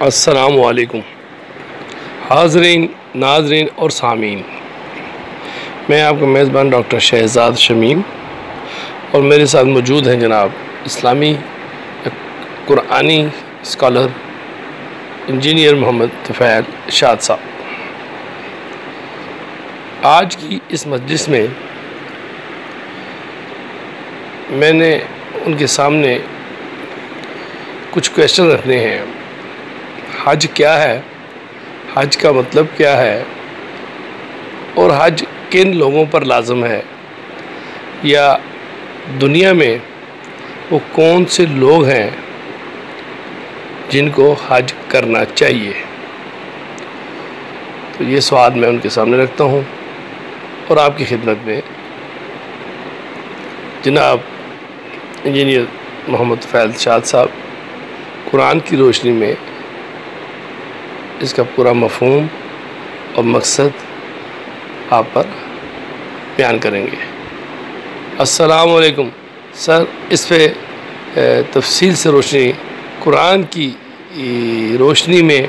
السلام علیکم حاضرین، ناظرین اور سامعین، میں آپ کا میزبان ڈاکٹر شہزاد شمیم، اور میرے ساتھ موجود ہیں جناب اسلامی قرآنی اسکالر انجینئر محمد طفیل شاد صاحب۔ آج کی اس مجلس میں میں نے ان کے سامنے کچھ کویشچن رکھنے ہیں۔ حج کیا ہے؟ حج کا مطلب کیا ہے؟ اور حج کن لوگوں پر لازم ہے، یا دنیا میں وہ کون سے لوگ ہیں جن کو حج کرنا چاہیے؟ تو یہ سوال میں ان کے سامنے رکھتا ہوں، اور آپ کی خدمت میں جناب انجینئر محمد طفیل شاد صاحب قرآن کی روشنی میں اس کا پورا مفہوم اور مقصد آپ پر بیان کریں گے۔ السلام علیکم سر، اس پہ تفصیل سے روشنی، قرآن کی روشنی میں،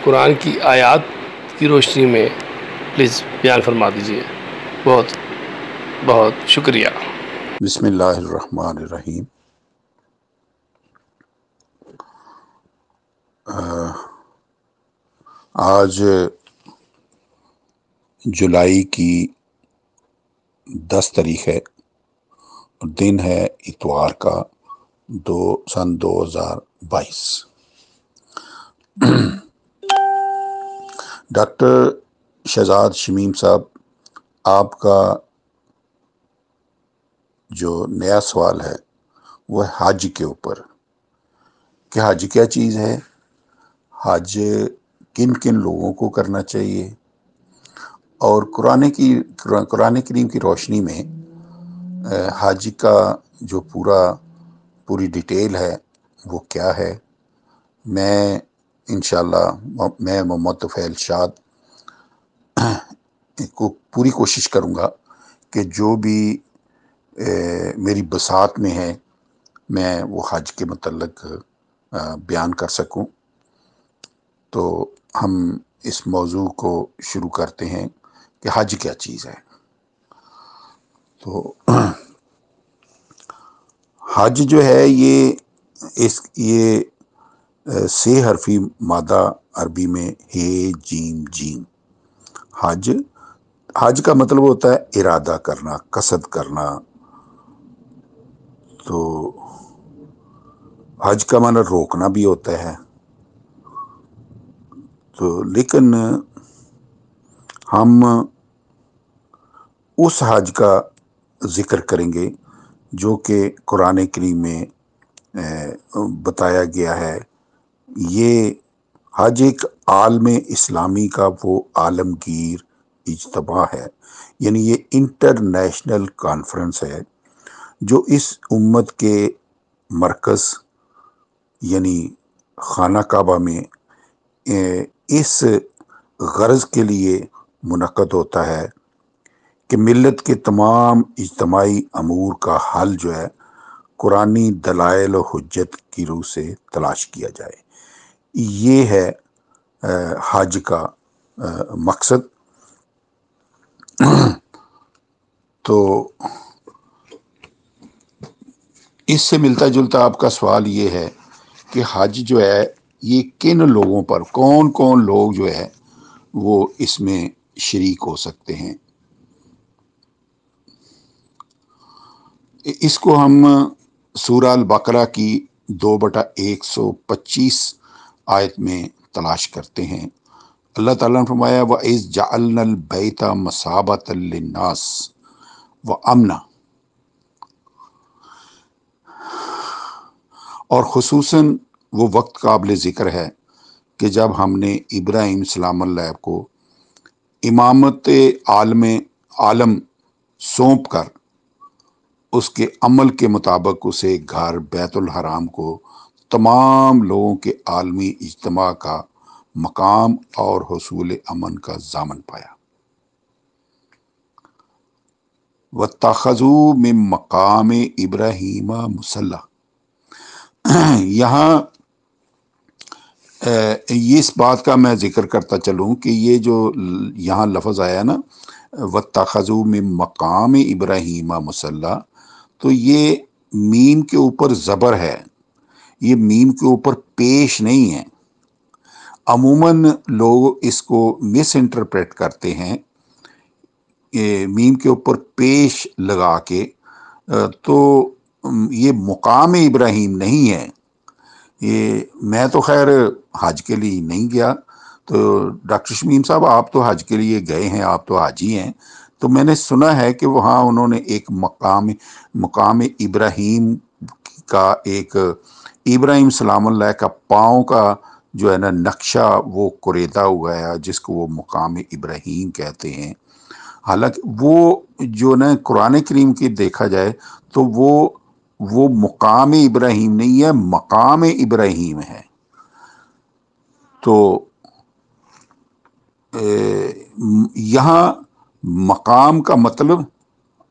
قرآن کی آیات کی روشنی میں پلیز بیان فرما دیجیے۔ بہت بہت شکریہ۔ بسم اللہ الرحمن الرحیم۔ آج جولائی کی 10 تاریخ ہے، اور دن ہے اتوار کا، سن 2022۔ ڈاکٹر شہزاد شمیم صاحب، آپ کا جو نیا سوال ہے وہ ہے حج کے اوپر کہ حج کیا چیز ہے، حج کن کن لوگوں کو کرنا چاہیے، اور قرآن کریم کی روشنی میں حج کا جو پوری ڈیٹیل ہے وہ کیا ہے۔ میں انشاءاللہ میں محمد طفیل شاد کو پوری کوشش کروں گا کہ جو بھی میری بساط میں ہے میں وہ حج کے متعلق بیان کر سکوں۔ تو ہم اس موضوع کو شروع کرتے ہیں کہ حج کیا چیز ہے۔ تو حج جو ہے یہ 6 حرفی مادہ عربی میں ہے جیم جیم۔ حج کا مطلب ہوتا ہے ارادہ کرنا، قصد کرنا۔ تو حج کا معنی روکنا بھی ہوتا ہے۔ تو لیکن ہم اس حج کا ذکر کریں گے جو کہ قرآن کریم میں بتایا گیا ہے۔ یہ حج ایک عالم اسلامی کا وہ عالمگیر اجتماع ہے، یعنی یہ انٹرنیشنل کانفرنس ہے جو اس امت کے مرکز یعنی خانہ کعبہ میں اس غرض کے لیے منعقد ہوتا ہے کہ ملت کے تمام اجتماعی امور کا حل جو ہے قرآنی دلائل و حجت کی روح سے تلاش کیا جائے۔ یہ ہے حج کا مقصد۔ تو اس سے ملتا جلتا آپ کا سوال یہ ہے کہ حج جو ہے یہ کن لوگوں پر، کون کون لوگ جو ہے وہ اس میں شریک ہو سکتے ہیں۔ اس کو ہم سورہ البقرہ کی 2/125 آیت میں تلاش کرتے ہیں۔ اللہ تعالیٰ نے فرمایا وَإِذْ جَعَلْنَا الْبَيْتَ مَثَابَةً لِلنَّاسِ وَأَمْنًا، اور خصوصاً وہ وقت قابل ذکر ہے کہ جب ہم نے ابراہیم سلام اللہ کو امامت عالم سونپ کر اس کے عمل کے مطابق اسے گھر بیت الحرام کو تمام لوگوں کے عالمی اجتماع کا مقام اور حصول امن کا ضامن پایا۔ وَاتَّخَذُوا مِن مَّقَامِ إِبْرَاهِيمَ مُصَلًّى، یہاں اس بات کا میں ذکر کرتا چلوں کہ یہ جو یہاں لفظ آیا نا وَاتَّخَذُوا مِن مقام ابراہیم مصلی، تو یہ میم کے اوپر زبر ہے، یہ میم کے اوپر پیش نہیں ہے۔ عموماً لوگ اس کو مس انٹرپریٹ کرتے ہیں میم کے اوپر پیش لگا کے، تو یہ مقام ابراہیم نہیں ہے۔ یہ میں تو خیر حج کے لیے نہیں گیا، تو ڈاکٹر شمیم صاحب آپ تو حج کے لیے گئے ہیں، آپ تو حاجی ہیں، تو میں نے سنا ہے کہ وہاں انہوں نے ایک مقام ابراہیم کا، ایک ابراہیم سلام اللہ کا پاؤں کا جو ہے نا نقشہ وہ کریدا ہوا ہے، جس کو وہ مقام ابراہیم کہتے ہیں۔ حالانکہ وہ جو نا قرآن کریم کی دیکھا جائے تو وہ مقام ابراہیم نہیں ہے، مقام ابراہیم ہے۔ تو یہاں مقام کا مطلب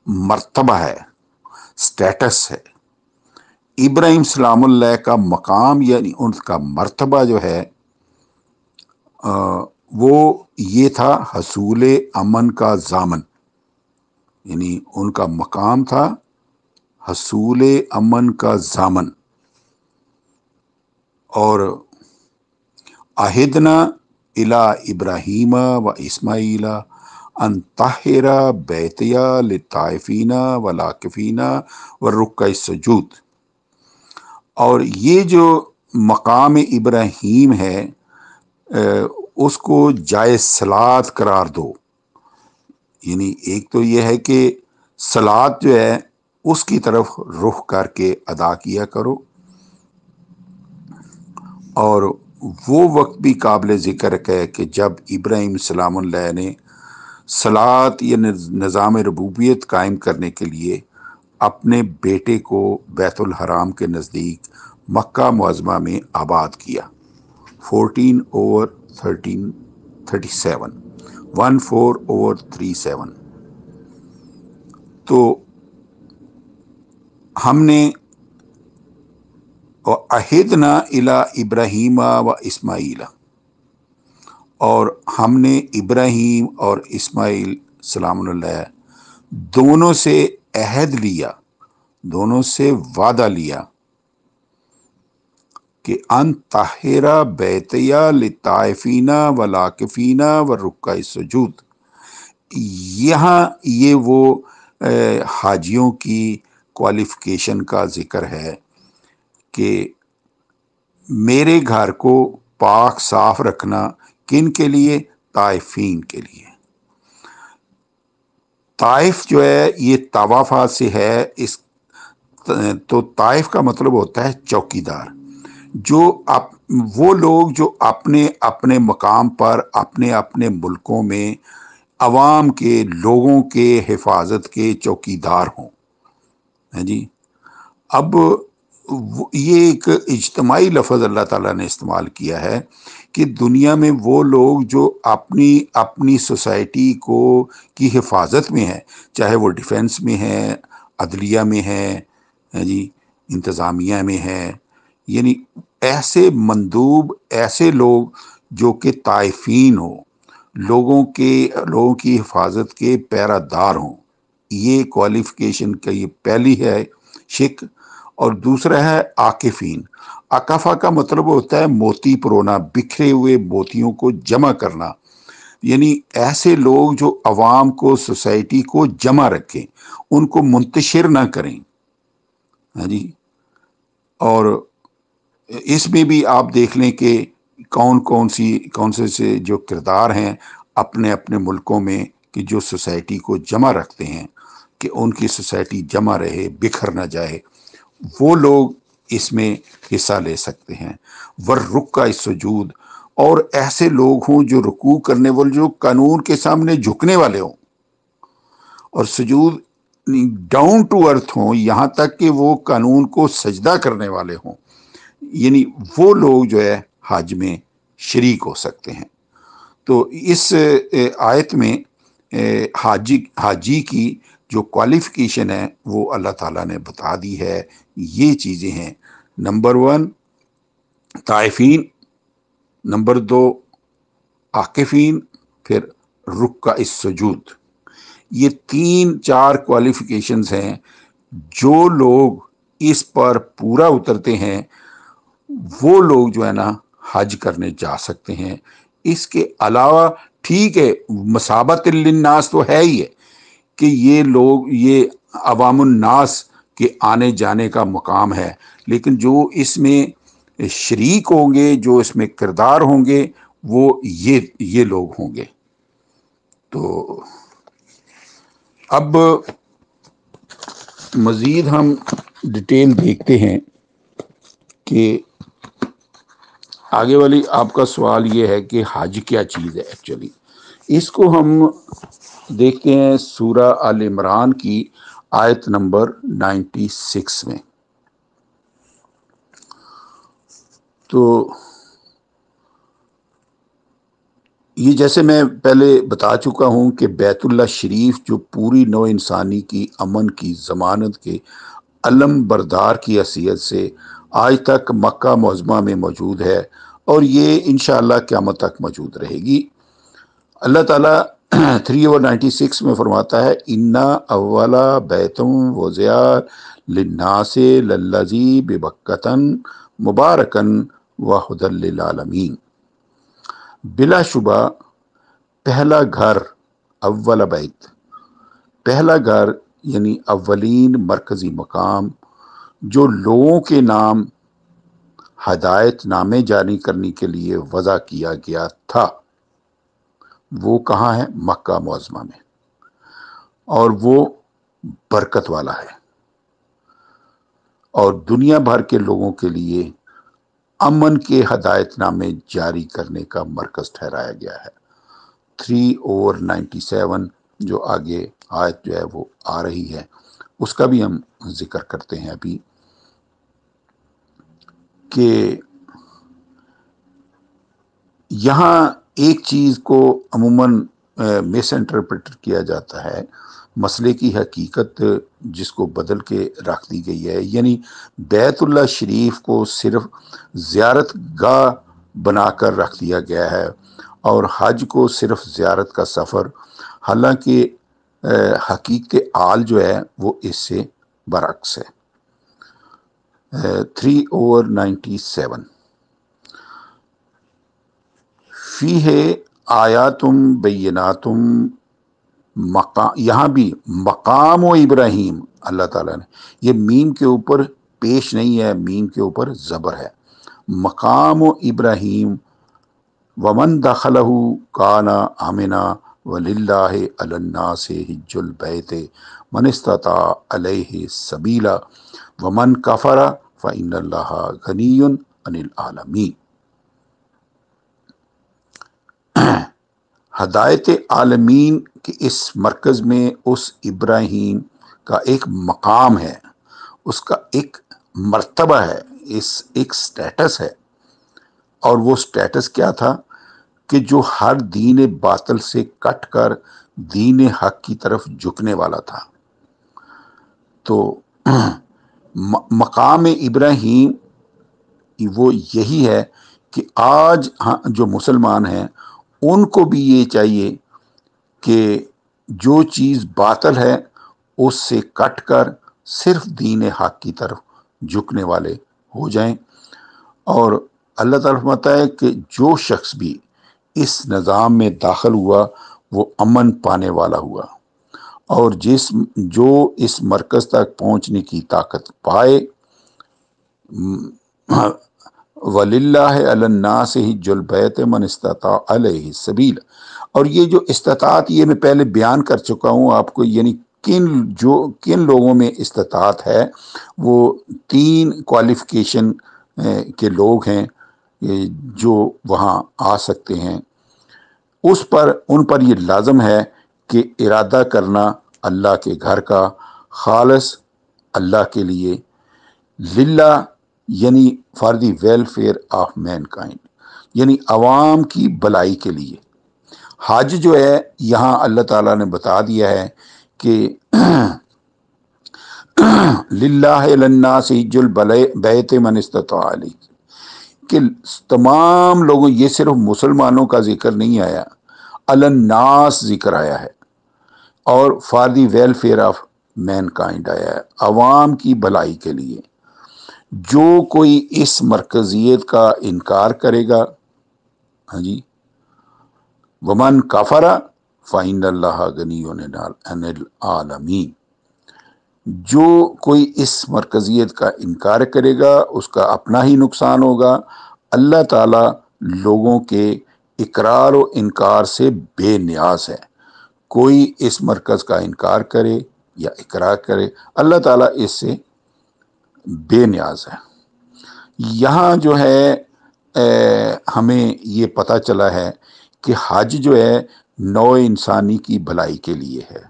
مرتبہ ہے، سٹیٹس ہے۔ ابراہیم سلام اللہ کا مقام یعنی ان کا مرتبہ جو ہے وہ یہ تھا حصول امن کا ضامن، یعنی ان کا مقام تھا حصول امن کا ضامن۔ اور عہدنا الی ابراہیم و اسماعیل ان طہر بیتیا للطائفین والعاکفین والرکع السجود، اور یہ جو مقام ابراہیم ہے اس کو جائے صلات قرار دو، یعنی ایک تو یہ ہے کہ صلات جو ہے اس کی طرف رخ کر کے ادا کیا کرو، اور وہ وقت بھی قابل ذکر ہے کہ جب ابراہیم سلام اللہ نے صلات یا نظام ربوبیت قائم کرنے کے لیے اپنے بیٹے کو بیت الحرام کے نزدیک مکہ معظمہ میں آباد کیا، 14/1337 14/37۔ تو ہم نے عہدنا الی ابراہیم و اسماعیل، اور ہم نے ابراہیم اور اسماعیل سلام اللہ دونوں سے عہد لیا، دونوں سے وعدہ لیا کہ ان طہر بیتیا للطائفین والعاکفین والرکع السجود۔ یہاں یہ وہ حاجیوں کی کوالیفیکیشن کا ذکر ہے کہ میرے گھر کو پاک صاف رکھنا، کن کے لیے؟ طائفین کے لیے۔ طائف جو ہے یہ طوافہ سے ہے، تو طائف کا مطلب ہوتا ہے چوکیدار، جو وہ لوگ جو اپنے اپنے مقام پر اپنے اپنے ملکوں میں عوام کے لوگوں کے حفاظت کے چوکیدار ہوں۔ جی، اب یہ ایک اجتماعی لفظ اللہ تعالیٰ نے استعمال کیا ہے کہ دنیا میں وہ لوگ جو اپنی سوسائٹی کی حفاظت میں ہیں، چاہے وہ ڈیفنس میں ہے، عدلیہ میں ہے، جی انتظامیہ میں ہے، یعنی ایسے مندوب، ایسے لوگ جو کہ طائفین ہوں، لوگوں کی حفاظت کے پیرا دار ہوں، یہ کوالیفیکیشن کا یہ پہلی ہے شک۔ اور دوسرا ہے عاکفین۔ عکفہ کا مطلب ہوتا ہے موتی پرونا، بکھرے ہوئے موتیوں کو جمع کرنا، یعنی ایسے لوگ جو عوام کو، سوسائٹی کو جمع رکھیں، ان کو منتشر نہ کریں۔ ہاں جی، اور اس میں بھی آپ دیکھ لیں کہ کون سے جو کردار ہیں اپنے اپنے ملکوں میں کہ جو سوسائٹی کو جمع رکھتے ہیں کہ ان کی سوسائٹی جمع رہے، بکھر نہ جائے، وہ لوگ اس میں حصہ لے سکتے ہیں۔ والرکع السجود، اور ایسے لوگ ہوں جو رکوع کرنے والے، جو قانون کے سامنے جھکنے والے ہوں، اور سجود ڈاؤن ٹو ارتھ ہوں، یہاں تک کہ وہ قانون کو سجدہ کرنے والے ہوں، یعنی وہ لوگ جو ہے حج میں شریک ہو سکتے ہیں۔ تو اس آیت میں حاجی کی جو کوالیفیکیشن ہے وہ اللہ تعالیٰ نے بتا دی ہے۔ یہ چیزیں ہیں، نمبر 1 طائفین، نمبر 2 عاکفین، پھر رکع السجود. یہ 3-4 کوالیفیکیشنز ہیں. جو لوگ اس پر پورا اترتے ہیں وہ لوگ جو ہے نا حج کرنے جا سکتے ہیں. اس کے علاوہ ٹھیک ہے مسابت للناس تو ہے ہی ہے کہ یہ لوگ یہ عوام الناس کے آنے جانے کا مقام ہے، لیکن جو اس میں شریک ہوں گے، جو اس میں کردار ہوں گے، وہ یہ لوگ ہوں گے. تو اب مزید ہم ڈیٹیل دیکھتے ہیں کہ آگے والی آپ کا سوال یہ ہے کہ حج کیا چیز ہے ایکچولی. اس کو ہم دیکھتے ہیں سورہ آل عمران کی آیت نمبر 96 میں. تو یہ جیسے میں پہلے بتا چکا ہوں کہ بیت اللہ شریف جو پوری نوع انسانی کی امن کی ضمانت کے علم بردار کی حیثیت سے آج تک مکہ معظمہ میں موجود ہے اور یہ انشاءاللہ قیامت تک موجود رہے گی. اللہ تعالیٰ 3/96 میں فرماتا ہے اِنَّا اَوَّلَ بَيْتٌ وُضِعَ لِلنَّاسِ لَلَّذِي بِبَکَّةَ مُبَارَكًا وَهُدًى لِلْعَالَمِينَ. بلا شبہ پہلا گھر، اول بیت، پہلا گھر یعنی اولین مرکزی مقام جو لوگوں کے نام ہدایت نامے جاری کرنے کے لیے وضع کیا گیا تھا، وہ کہاں ہے؟ مکہ معظمہ میں، اور وہ برکت والا ہے اور دنیا بھر کے لوگوں کے لیے امن کے ہدایت نامے جاری کرنے کا مرکز ٹھہرایا گیا ہے. 3/97 جو آگے آیت جو ہے وہ آ رہی ہے اس کا بھی ہم ذکر کرتے ہیں ابھی کہ یہاں ایک چیز کو عموماً مس انٹرپریٹ کیا جاتا ہے، مسئلے کی حقیقت جس کو بدل کے رکھ دی گئی ہے. یعنی بیت اللہ شریف کو صرف زیارت گاہ بنا کر رکھ دیا گیا ہے اور حج کو صرف زیارت کا سفر، حالانکہ حقیقت حال جو ہے وہ اس سے برعکس ہے. 3/97 فیہ آیاتم بیناتم یہاں بھی مقام و ابراہیم اللہ تعالیٰ نے، یہ میم کے اوپر پیش نہیں ہے، میم کے اوپر زبر ہے. مقام و ابراہیم ومن دخلہ کان آمنا وللہ علی الناس حج البیت من استطاع علیہ سبیلا ومن کفر فإن اللہ غنی عن العالمین. ہدایت عالمین کے اس مرکز میں اس ابراہیم کا ایک مقام ہے، اس کا ایک مرتبہ ہے، ایک سٹیٹس ہے. اور وہ سٹیٹس کیا تھا کہ جو ہر دین باطل سے کٹ کر دین حق کی طرف جھکنے والا تھا. تو مقام ابراہیم وہ یہی ہے کہ آج جو مسلمان ہیں ان کو بھی یہ چاہیے کہ جو چیز باطل ہے اس سے کٹ کر صرف دین حق کی طرف جھکنے والے ہو جائیں. اور اللہ تعالیٰ فرماتا ہے کہ جو شخص بھی اس نظام میں داخل ہوا وہ امن پانے والا ہوا، اور جو اس مرکز تک پہنچنے کی طاقت پائے، وَلِلَّهِ عَلَى النَّاسِ حِجُّ الْبَيْتِ مَنِ اسْتَطَاعَ عَلَيْهِ سَبِيلًا. اور یہ جو استطاعت یہ میں پہلے بیان کر چکا ہوں آپ کو، یعنی کن لوگوں میں استطاعت ہے، وہ 3 کوالیفیکیشن کے لوگ ہیں جو وہاں آ سکتے ہیں. ان پر یہ لازم ہے کہ ارادہ کرنا اللہ کے گھر کا خالص اللہ کے لیے، للہ یعنی for the welfare of mankind, یعنی عوام کی بلائی کے لیے. حج جو ہے یہاں اللہ تعالیٰ نے بتا دیا ہے کہ للہ علی الناس حج البیت من استطاع علیہ، کہ تمام لوگوں، یہ صرف مسلمانوں کا ذکر نہیں آیا، الناس ذکر آیا ہے، اور for the welfare of mankind آیا ہے، عوام کی بھلائی کے لیے۔ جو کوئی اس مرکزیت کا انکار کرے گا، ہاں جی، ومن کفر فإن اللہ غنی عن العالمین، جو کوئی اس مرکزیت کا انکار کرے گا اس کا اپنا ہی نقصان ہوگا۔ اللہ تعالیٰ لوگوں کے اقرار و انکار سے بے نیاز ہے۔ کوئی اس مرکز کا انکار کرے یا اقرار کرے، اللہ تعالیٰ اس سے بے نیاز ہے۔ یہاں جو ہے ہمیں یہ پتہ چلا ہے کہ حج جو ہے نوع انسانی کی بھلائی کے لیے ہے،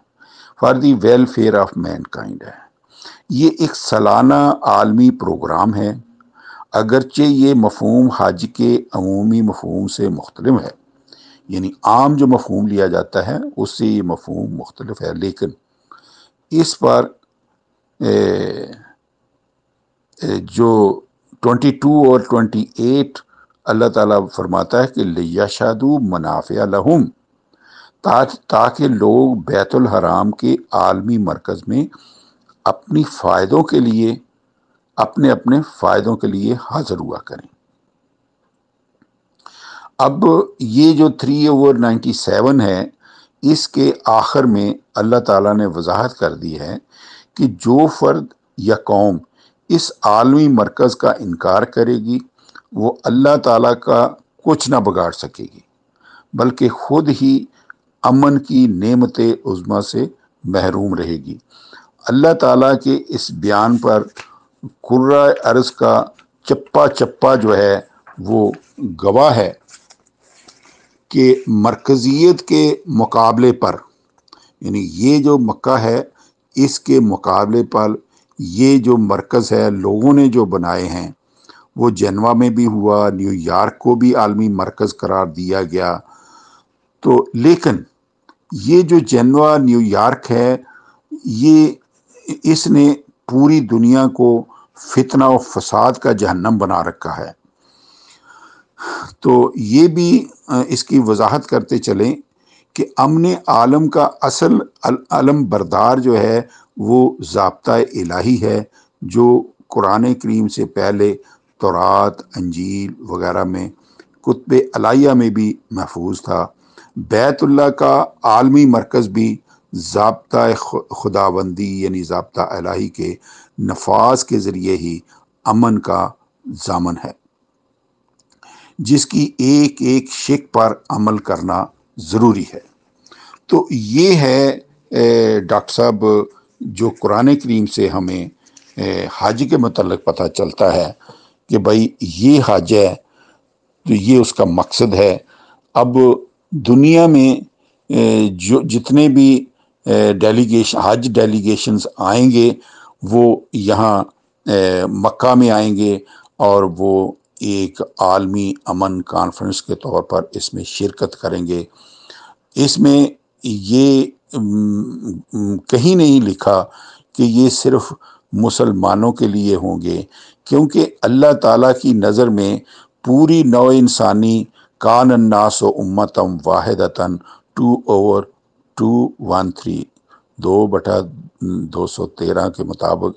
for the welfare of mankind ہے۔ یہ ایک سالانہ عالمی پروگرام ہے، اگرچہ یہ مفہوم حج کے عمومی مفہوم سے مختلف ہے، یعنی عام جو مفہوم لیا جاتا ہے اس سے یہ مفہوم مختلف ہے، لیکن اس پر جو 22 اور 28 اللہ تعالیٰ فرماتا ہے کہ لیشہدوا منافع لہم، تاکہ لوگ بیت الحرام کے عالمی مرکز میں اپنی فائدوں کے لیے، اپنے اپنے فائدوں کے لیے حاضر ہوا کریں۔ اب یہ جو 3/97 ہے، اس کے آخر میں اللہ تعالیٰ نے وضاحت کر دی ہے کہ جو فرد یا قوم اس عالمی مرکز کا انکار کرے گی وہ اللہ تعالیٰ کا کچھ نہ بگاڑ سکے گی، بلکہ خود ہی امن کی نعمت عظمیٰ سے محروم رہے گی۔ اللہ تعالیٰ کے اس بیان پر کرۂ ارض کا چپا چپا جو ہے وہ گواہ ہے کہ مرکزیت کے مقابلے پر، یعنی یہ جو مکہ ہے اس کے مقابلے پر یہ جو مرکز ہے لوگوں نے جو بنائے ہیں، وہ جنوا میں بھی ہوا، نیو یارک کو بھی عالمی مرکز قرار دیا گیا، تو لیکن یہ جو جنوا نیو یارک ہے، یہ اس نے پوری دنیا کو فتنہ و فساد کا جہنم بنا رکھا ہے۔ تو یہ بھی اس کی وضاحت کرتے چلیں کہ امن عالم کا اصل علم بردار جو ہے وہ ضابطہ الہی ہے، جو قرآن کریم سے پہلے تورات، انجیل وغیرہ میں، کتب الہیہ میں بھی محفوظ تھا۔ بیت اللہ کا عالمی مرکز بھی ضابطہ خداوندی یعنی ضابطہ الہی کے نفاذ کے ذریعے ہی امن کا ضامن ہے، جس کی ایک ایک شک پر عمل کرنا ضروری ہے۔ تو یہ ہے ڈاکٹر صاحب جو قرآن کریم سے ہمیں حج کے متعلق پتہ چلتا ہے کہ بھائی یہ حج ہے، تو یہ اس کا مقصد ہے۔ اب دنیا میں جو جتنے بھی حج ڈیلیگیشنز آئیں گے وہ یہاں مکہ میں آئیں گے، اور وہ ایک عالمی امن کانفرنس کے طور پر اس میں شرکت کریں گے۔ اس میں یہ کہیں نہیں لکھا کہ یہ صرف مسلمانوں کے لیے ہوں گے، کیونکہ اللہ تعالیٰ کی نظر میں پوری نوع انسانی کان الناس امتم واحدتاً 2/213 2/213 کے مطابق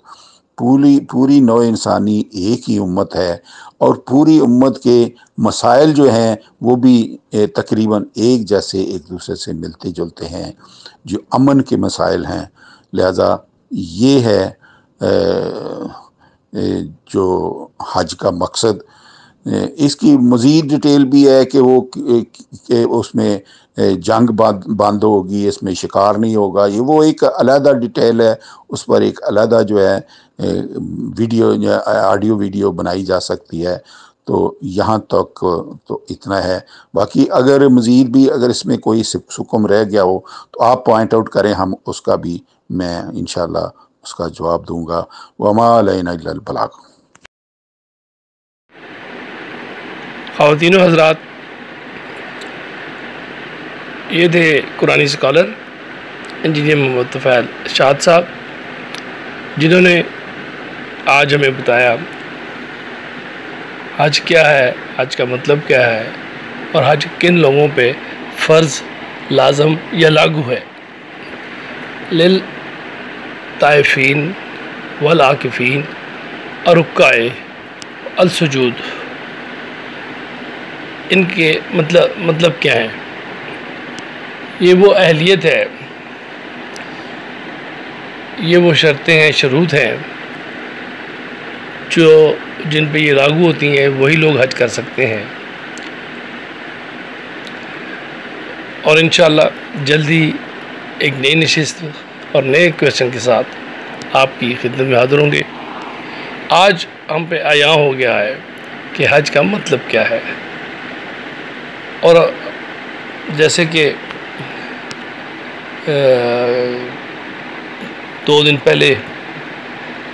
پوری نوع انسانی ایک ہی امت ہے، اور پوری امت کے مسائل جو ہیں وہ بھی تقریباً ایک جیسے، ایک دوسرے سے ملتے جلتے ہیں، جو امن کے مسائل ہیں۔ لہذا یہ ہے جو حج کا مقصد۔ اس کی مزید ڈیٹیل بھی ہے کہ وہ کہ اس میں جنگ بند ہوگی، اس میں شکار نہیں ہوگا، یہ وہ ایک علیحدہ ڈیٹیل ہے، اس پر ایک علیحدہ جو ہے ویڈیو یا آڈیو ویڈیو بنائی جا سکتی ہے۔ تو یہاں تک تو اتنا ہے، باقی اگر مزید بھی اگر اس میں کوئی سکم رہ گیا ہو تو آپ پوائنٹ آؤٹ کریں، ہم اس کا بھی میں انشاءاللہ اس کا جواب دوں گا۔ وما علینا الا البلاغ۔ خواتین و حضرات، یہ تھے قرآنی اسکالر انجینئر محمد طفیل ارشاد صاحب، جنہوں نے آج ہمیں بتایا حج کیا ہے، حج کا مطلب کیا ہے، اور حج کن لوگوں پہ فرض، لازم یا لاگو ہے۔ للطائفین والعاکفین الرکع السجود، ان کے مطلب کیا ہے؟ یہ وہ اہلیت ہے، یہ وہ شرطیں ہیں، شروط ہیں جن پہ یہ لاگو ہوتی ہیں، وہی لوگ حج کر سکتے ہیں۔ اور انشاءاللہ جلدی ایک نئی نشست اور نئے کویسچن کے ساتھ آپ کی خدمت میں حاضر ہوں گے۔ آج ہم پہ عیاں ہو گیا ہے کہ حج کا مطلب کیا ہے، اور جیسے کہ 2 دن پہلے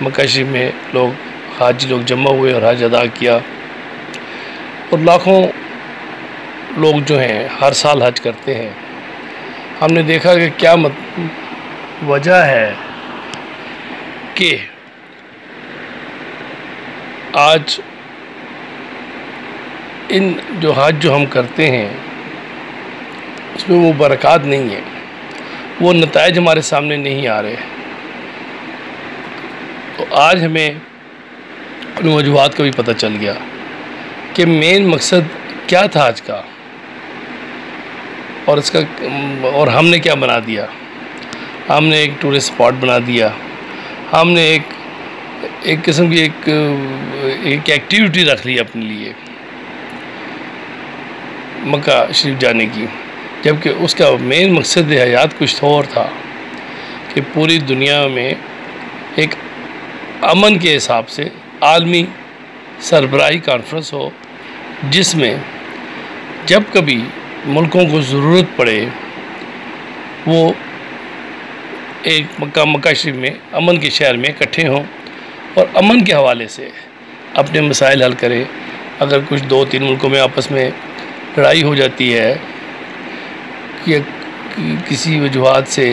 مکہ شریف میں حاجی لوگ جمع ہوئے اور حج ادا کیا، اور لاکھوں لوگ جو ہیں ہر سال حج کرتے ہیں۔ ہم نے دیکھا کہ کیا وجہ ہے کہ آج ان جو حج جو ہم کرتے ہیں اس میں وہ برکات نہیں ہے، وہ نتائج ہمارے سامنے نہیں آ رہے۔ تو آج ہمیں ان وجوہات کا بھی پتہ چل گیا کہ مین مقصد کیا تھا حج کا، اور ہم نے کیا بنا دیا۔ ہم نے ایک ٹورسٹ اسپاٹ بنا دیا، ہم نے ایک قسم کی ایک ایکٹیویٹی رکھ لی اپنے لیے مکہ شریف جانے کی، جبکہ اس کا مین مقصد حیات کچھ اور تھا کہ پوری دنیا میں ایک امن کے حساب سے عالمی سربراہی کانفرنس ہو، جس میں جب کبھی ملکوں کو ضرورت پڑے وہ ایک مکہ شریف میں امن کے شہر میں اکٹھے ہوں اور امن کے حوالے سے اپنے مسائل حل کریں۔ اگر کچھ 2-3 ملکوں میں آپس میں لڑائی ہو جاتی ہے کہ کسی وجوہات سے،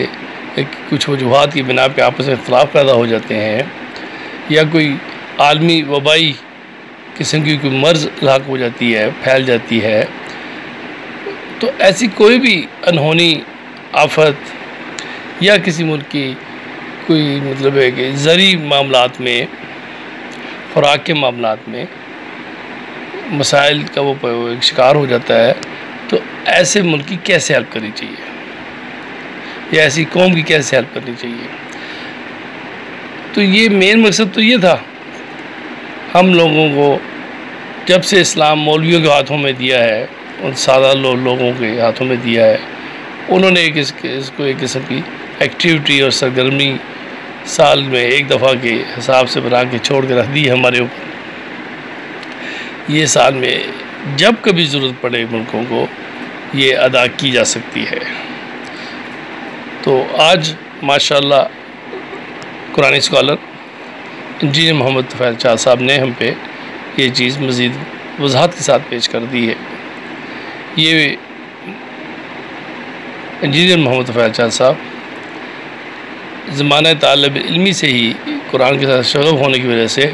کچھ وجوہات کی بنا پہ آپس میں اختلاف پیدا ہو جاتے ہیں، یا کوئی عالمی وبائی قسم کی کوئی مرض لاحق ہو جاتی ہے، پھیل جاتی ہے، تو ایسی کوئی بھی انہونی آفت یا کسی ملک کی کوئی مطلب ہے کہ زرعی معاملات میں، خوراک کے معاملات میں مسائل کا وہ شکار ہو جاتا ہے، تو ایسے ملک کی کیسے ہیلپ کرنی چاہیے، یا ایسی قوم کی کیسے ہیلپ کرنی چاہیے۔ تو یہ مین مقصد تو یہ تھا۔ ہم لوگوں کو جب سے اسلام مولویوں کے ہاتھوں میں دیا ہے، ان سادہ لوگوں کے ہاتھوں میں دیا ہے، انہوں نے اس کو ایک قسم کی ایکٹیویٹی اور سرگرمی سال میں ایک دفعہ کے حساب سے بنا کے چھوڑ کے رکھ دی ہمارے اوپر۔ یہ سال میں جب کبھی ضرورت پڑے ملکوں کو یہ ادا کی جا سکتی ہے۔ تو آج ماشاءاللہ قرآن اسکالر انجینئر محمد طفیل شاہ صاحب نے ہم پہ یہ چیز مزید وضاحت کے ساتھ پیش کر دی ہے۔ یہ انجینئر محمد طفیل شاہ صاحب زمانہ طالب علمی سے ہی قرآن کے ساتھ شغف ہونے کی وجہ سے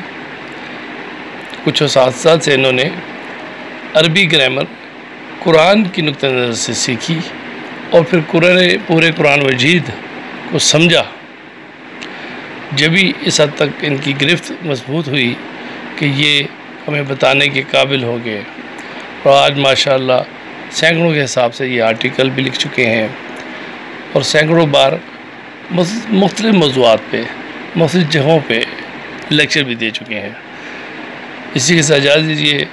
کچھ اساتذہ سے انہوں نے عربی گرامر قرآن کی نقطہ نظر سے سیکھی، اور پھر پورے قرآن مجید کو سمجھا۔ جبھی اس حد تک ان کی گرفت مضبوط ہوئی کہ یہ ہمیں بتانے کے قابل ہو گئے، اور آج ماشاءاللہ سینکڑوں کے حساب سے یہ آرٹیکل بھی لکھ چکے ہیں، اور سینکڑوں بار مختلف موضوعات پہ مختلف جگہوں پہ لیکچر بھی دے چکے ہیں۔ اسی کے ساتھ اجازت دیجیے،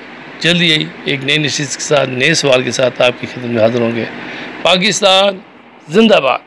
جلدی ایک نئی نشست کے ساتھ، نئے سوال کے ساتھ آپ کی خدمت میں حاضر ہوں گے۔ پاکستان زندہ باد۔